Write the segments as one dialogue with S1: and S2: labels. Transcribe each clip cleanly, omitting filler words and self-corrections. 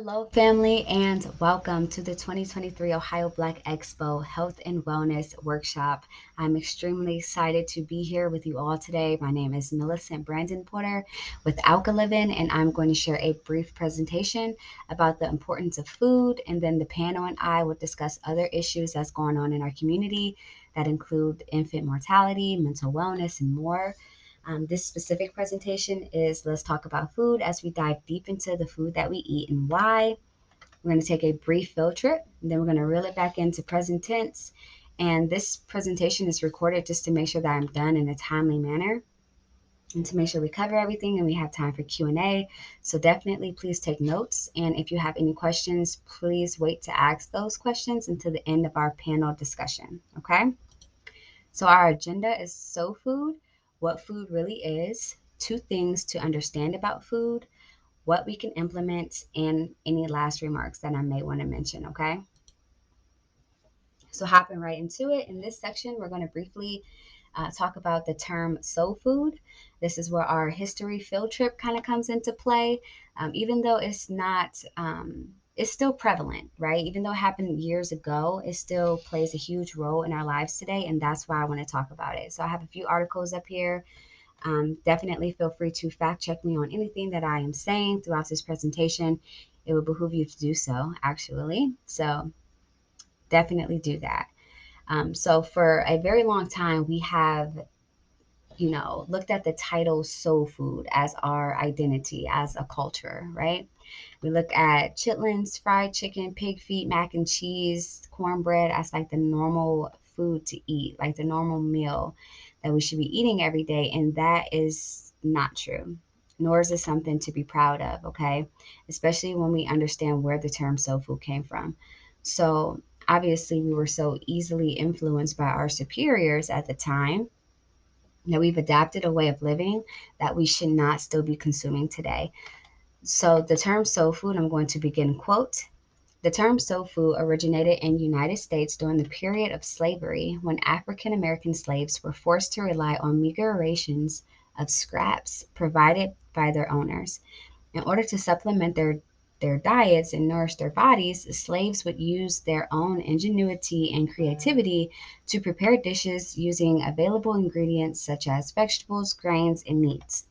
S1: Hello, family, and welcome to the 2023 Ohio Black Expo Health and Wellness Workshop. I'm extremely excited to be here with you all today. My name is Millicent Brandon Porter with Alkalivin, and I'm going to share a brief presentation about the importance of food. And then the panel and I will discuss other issues that's going on in our community that include infant mortality, mental wellness, and more. This specific presentation is Let's Talk About Food as we dive deep into the food that we eat and why. We're going to take a brief field trip, and then we're going to reel it back into present tense. And this presentation is recorded just to make sure that I'm done in a timely manner and to make sure we cover everything and we have time for Q&A. So definitely please take notes. And if you have any questions, please wait to ask those questions until the end of our panel discussion. Okay? So our agenda is soul food, what food really is, two things to understand about food, what we can implement, and any last remarks that I may want to mention, okay? So hopping right into it, in this section, we're going to briefly talk about the term soul food. This is where our history field trip kind of comes into play, even though it's not. It's still prevalent, right? Even though it happened years ago, it still plays a huge role in our lives today, and that's why I want to talk about it. So I have a few articles up here. Definitely feel free to fact check me on anything that I am saying throughout this presentation. It would behoove you to do so, actually. So definitely do that. So for a very long time, we have, looked at the title soul food as our identity, as a culture, right? We look at chitlins, fried chicken, pig feet, mac and cheese, cornbread as like the normal food to eat, like the normal meal that we should be eating every day. And that is not true, nor is it something to be proud of, okay? Especially when we understand where the term soul food came from. So obviously, we were so easily influenced by our superiors at the time that we've adapted a way of living that we should not still be consuming today. So the term soul food, I'm going to begin quote. The term soul food originated in the United States during the period of slavery when African American slaves were forced to rely on meager rations of scraps provided by their owners. In order to supplement their diets and nourish their bodies, slaves would use their own ingenuity and creativity to prepare dishes using available ingredients such as vegetables, grains, and meats.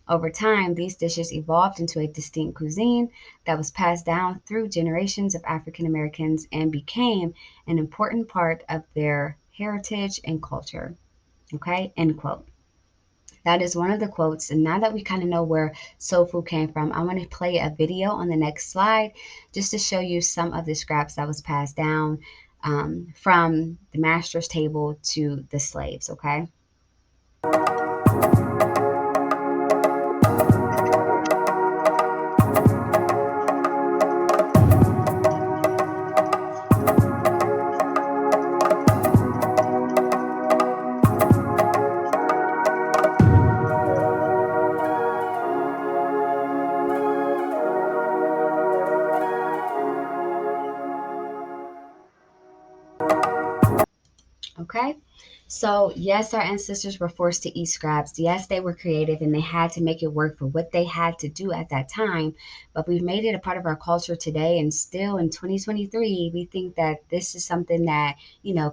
S1: Over time, these dishes evolved into a distinct cuisine that was passed down through generations of African Americans and became an important part of their heritage and culture. Okay, end quote. That is one of the quotes. And now that we kind of know where soul food came from, I want to play a video on the next slide just to show you some of the scraps that was passed down from the master's table to the slaves. Okay. Okay. So, yes, our ancestors were forced to eat scraps. Yes, they were creative and they had to make it work for what they had to do at that time. But we've made it a part of our culture today. And still in 2023, we think that this is something that,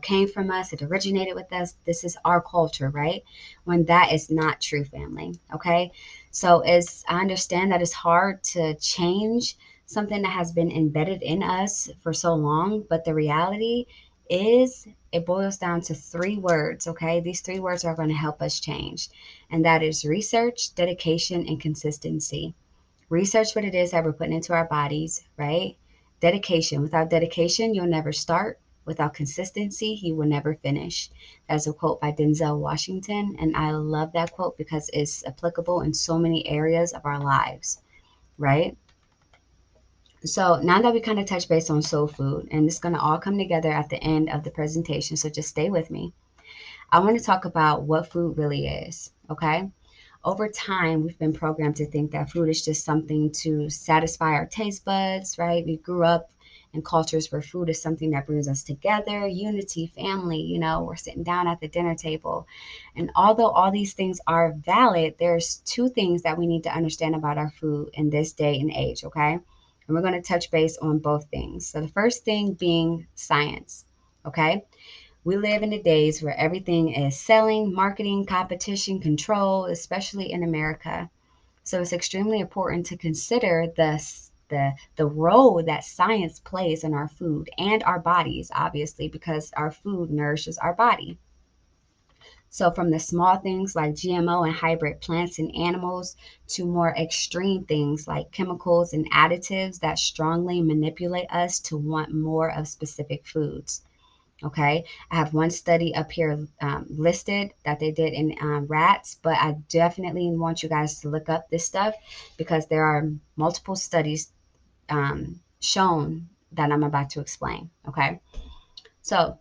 S1: came from us. It originated with us. This is our culture, right? When that is not true, family. Okay. So, as I understand that it's hard to change something that has been embedded in us for so long. But the reality is it boils down to three words, okay? These three words are going to help us change, and that is research, dedication, and consistency. Research what it is that we're putting into our bodies, right? Dedication. Without dedication, you'll never start. Without consistency, you will never finish. That's a quote by Denzel Washington, and I love that quote because it's applicable in so many areas of our lives, right? So now that we kind of touch base on soul food, and it's going to all come together at the end of the presentation, so just stay with me. I want to talk about what food really is, okay? Over time, we've been programmed to think that food is just something to satisfy our taste buds, right? We grew up in cultures where food is something that brings us together, unity, family, we're sitting down at the dinner table. And although all these things are valid, there's two things that we need to understand about our food in this day and age, okay? And we're going to touch base on both things. So the first thing being science. Okay. We live in the days where everything is selling, marketing, competition, control, especially in America. So it's extremely important to consider the role that science plays in our food and our bodies, obviously, because our food nourishes our body. So, from the small things like GMO and hybrid plants and animals to more extreme things like chemicals and additives that strongly manipulate us to want more of specific foods. Okay, I have one study up here listed that they did in rats, but I definitely want you guys to look up this stuff because there are multiple studies shown that I'm about to explain. Okay, so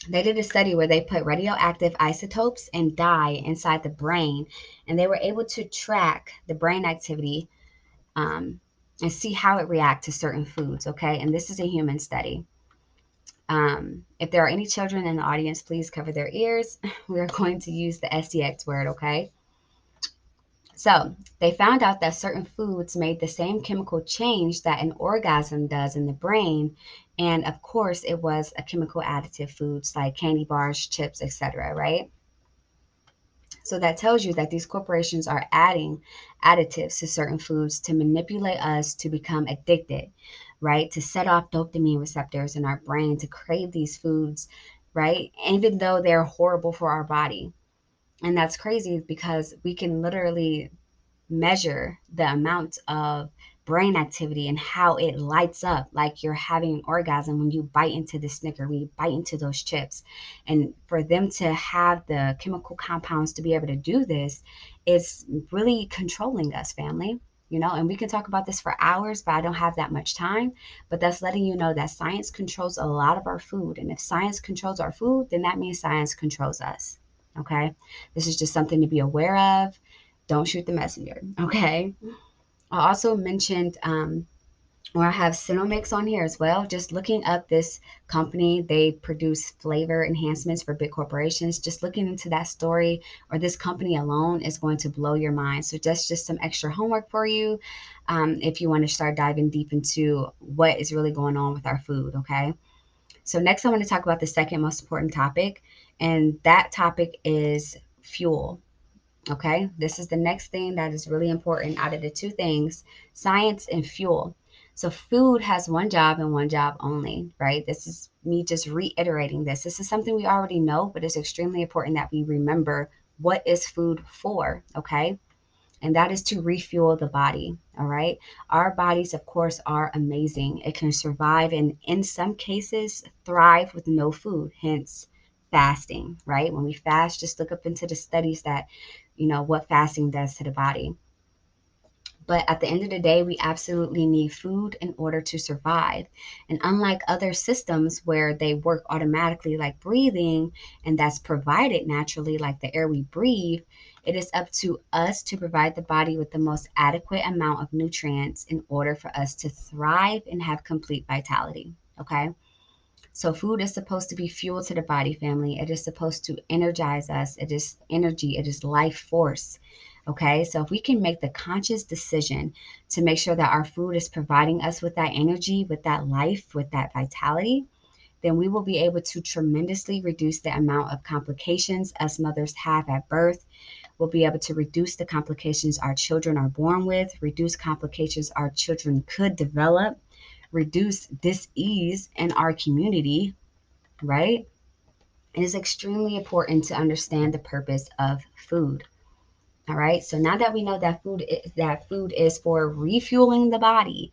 S1: they did a study where they put radioactive isotopes and dye inside the brain, and they were able to track the brain activity um, and see how it reacts to certain foods. Okay, and this is a human study. If there are any children in the audience, please cover their ears. We are going to use the SDX word, okay? So they found out that certain foods made the same chemical change that an orgasm does in the brain. And of course, it was a chemical additive foods like candy bars, chips, etc., right? So that tells you that these corporations are adding additives to certain foods to manipulate us to become addicted, right? To set off dopamine receptors in our brain to crave these foods, right? Even though they're horrible for our body. And that's crazy because we can literally measure the amount of brain activity and how it lights up like you're having an orgasm when you bite into the Snicker, when you bite into those chips. And for them to have the chemical compounds to be able to do this is really controlling us, family. You know, and we can talk about this for hours, but I don't have that much time. But that's letting you know that science controls a lot of our food. And if science controls our food, then that means science controls us. Okay. This is just something to be aware of. Don't shoot the messenger. Okay. I also mentioned, or I have Cinemix on here as well. Just looking up this company, they produce flavor enhancements for big corporations. Just looking into that story or this company alone is going to blow your mind. So that's just some extra homework for you if you want to start diving deep into what is really going on with our food. Okay. So next, I want to talk about the second most important topic, and that topic is fuel. Okay, this is the next thing that is really important out of the two things, science and fuel. So, food has one job and one job only, right? This is me just reiterating this. This is something we already know, but it's extremely important that we remember what is food for, okay? And that is to refuel the body. All right. Our bodies, of course, are amazing. It can survive and, in some cases, thrive with no food, hence fasting, right? When we fast, just look up into the studies that, what fasting does to the body. But at the end of the day, we absolutely need food in order to survive. And unlike other systems where they work automatically, like breathing, and that's provided naturally, like the air we breathe, it is up to us to provide the body with the most adequate amount of nutrients in order for us to thrive and have complete vitality. Okay. So food is supposed to be fuel to the body, family. It is supposed to energize us. It is energy. It is life force. Okay. So if we can make the conscious decision to make sure that our food is providing us with that energy, with that life, with that vitality, then we will be able to tremendously reduce the amount of complications us mothers have at birth. We'll be able to reduce the complications our children are born with, reduce complications our children could develop, reduce dis-ease in our community, right? It is extremely important to understand the purpose of food. All right. So now that we know that food is for refueling the body,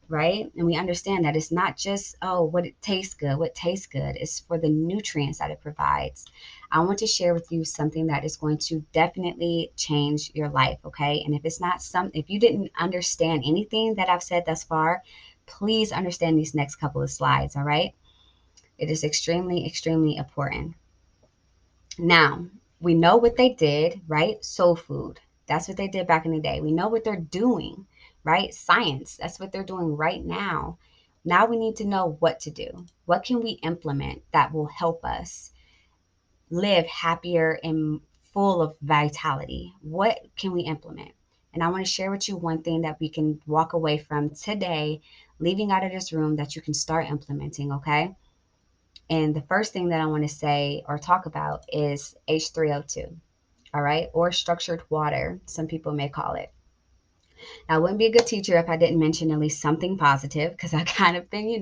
S1: right? And we understand that it's not just, oh, what it tastes good, what tastes good. It's for the nutrients that it provides. I want to share with you something that is going to definitely change your life, okay? And if you didn't understand anything that I've said thus far, please understand these next couple of slides, all right? It is extremely, extremely important. Now, we know what they did, right? Soul food. That's what they did back in the day. We know what they're doing, right? Science. That's what they're doing right now. Now we need to know what to do. What can we implement that will help us live happier and full of vitality? What can we implement? And I want to share with you one thing that we can walk away from today, leaving out of this room, that you can start implementing, okay? And the first thing that I want to say or talk about is H3O2, all right? Or structured water, some people may call it. I wouldn't be a good teacher if I didn't mention at least something positive, because I kind of been,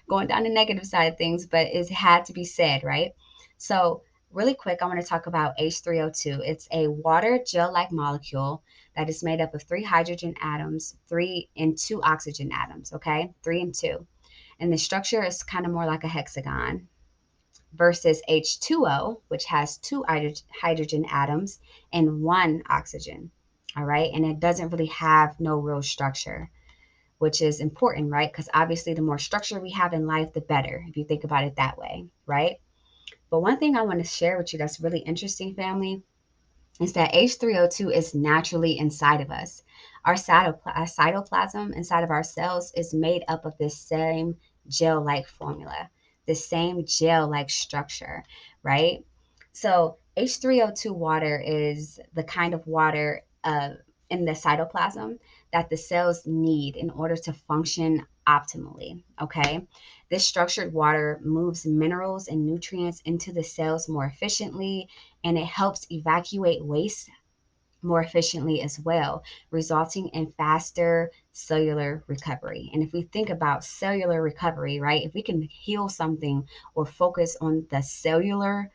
S1: going down the negative side of things, but it had to be said, right? So, really quick, I want to talk about H3O2. It's a water gel like molecule that is made up of three hydrogen atoms, three and two oxygen atoms, okay? Three and two. And the structure is kind of more like a hexagon versus H2O, which has two hydrogen atoms and one oxygen. All right. And it doesn't really have no real structure, which is important, right? Because obviously, the more structure we have in life, the better, if you think about it that way, right? But one thing I want to share with you that's really interesting, family, is that H3O2 is naturally inside of us. Our cytoplasm inside of our cells is made up of this same gel like formula, the same gel like structure, right? So, H3O2 water is the kind of water in the cytoplasm that the cells need in order to function optimally. Okay. This structured water moves minerals and nutrients into the cells more efficiently, and it helps evacuate waste more efficiently as well, resulting in faster cellular recovery. And if we think about cellular recovery, right, if we can heal something or focus on the cellular,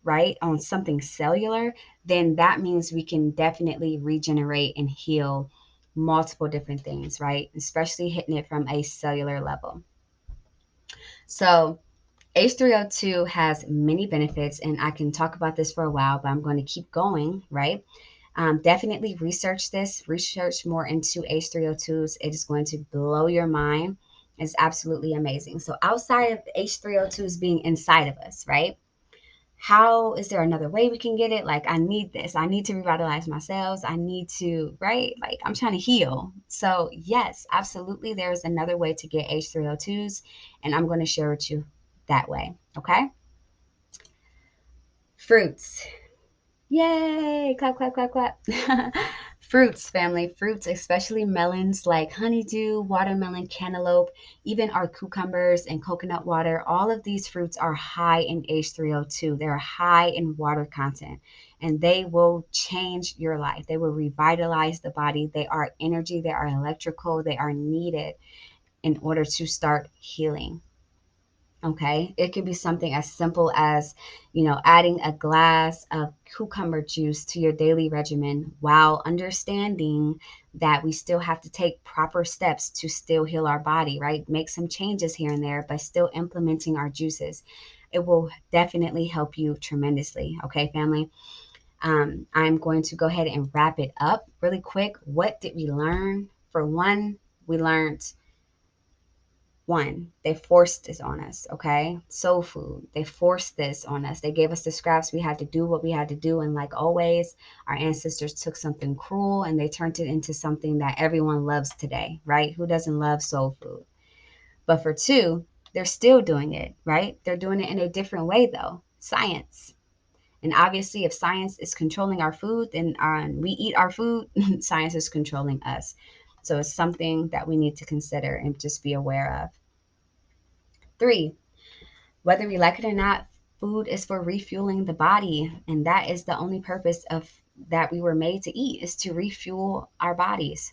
S1: right, on something cellular, then that means we can definitely regenerate and heal multiple different things, right, especially hitting it from a cellular level. So, H3O2 has many benefits, and I can talk about this for a while, but I'm going to keep going, right? Definitely research more into H3O2s. It is going to blow your mind. It's absolutely amazing. So, outside of H3O2s being inside of us, right? How is there another way we can get it? Like, I need this. I need to revitalize my cells. I need to, right? Like, I'm trying to heal. So, yes, absolutely. There's another way to get H3O2s, and I'm going to share with you that way. Okay. Fruits. Yay! Clap, clap, clap, clap. Fruits, family. Fruits, especially melons like honeydew, watermelon, cantaloupe, even our cucumbers and coconut water. All of these fruits are high in H3O2. They're high in water content, and they will change your life. They will revitalize the body. They are energy, they are electrical, they are needed in order to start healing. Okay, it could be something as simple as, adding a glass of cucumber juice to your daily regimen, while understanding that we still have to take proper steps to still heal our body, right? Make some changes here and there, but still implementing our juices. It will definitely help you tremendously. Okay, family. I'm going to go ahead and wrap it up really quick. What did we learn? For one, we learned, one, they forced this on us, okay? Soul food. They forced this on us. They gave us the scraps. We had to do what we had to do. And like always, our ancestors took something cruel and they turned it into something that everyone loves today, right? Who doesn't love soul food? But for two, they're still doing it, right? They're doing it in a different way, though. Science. And obviously, if science is controlling our food, then we eat our food, science is controlling us. So it's something that we need to consider and just be aware of. Three, whether we like it or not, food is for refueling the body, and that is the only purpose of that we were made to eat, is to refuel our bodies,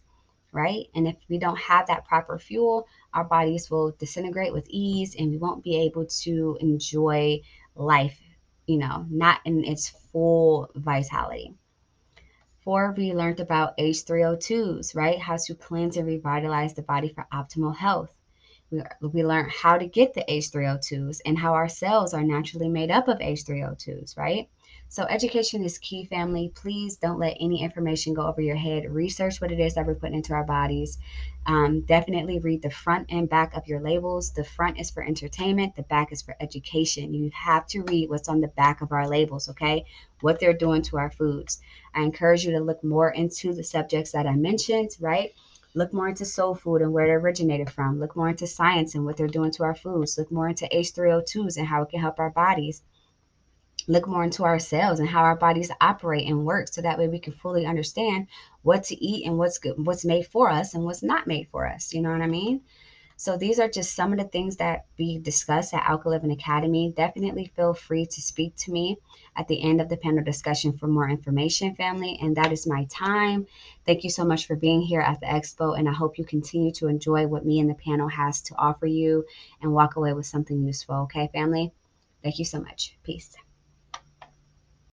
S1: right? And if we don't have that proper fuel, our bodies will disintegrate with ease and we won't be able to enjoy life, not in its full vitality. Four, we learned about H3O2s, right? How to cleanse and revitalize the body for optimal health. We learned how to get the H3O2s and how our cells are naturally made up of H3O2s, right? So education is key, family. Please don't let any information go over your head. Research what it is that we're putting into our bodies. Definitely read the front and back of your labels. The front is for entertainment. The back is for education. You have to read what's on the back of our labels, okay? What they're doing to our foods. I encourage you to look more into the subjects that I mentioned, right? Look more into soul food and where it originated from. Look more into science and what they're doing to our foods. Look more into H3O2s and how it can help our bodies. look more into ourselves and how our bodies operate and work, so that way we can fully understand what to eat and what's good, what's made for us and what's not made for us. You know what I mean? So these are just some of the things that we discuss at Alka Living Academy. Definitely feel free to speak to me at the end of the panel discussion for more information, family. And that is my time. Thank you so much for being here at the expo, and I hope you continue to enjoy what me and the panel has to offer you and walk away with something useful. Okay, family? Thank you so much. Peace.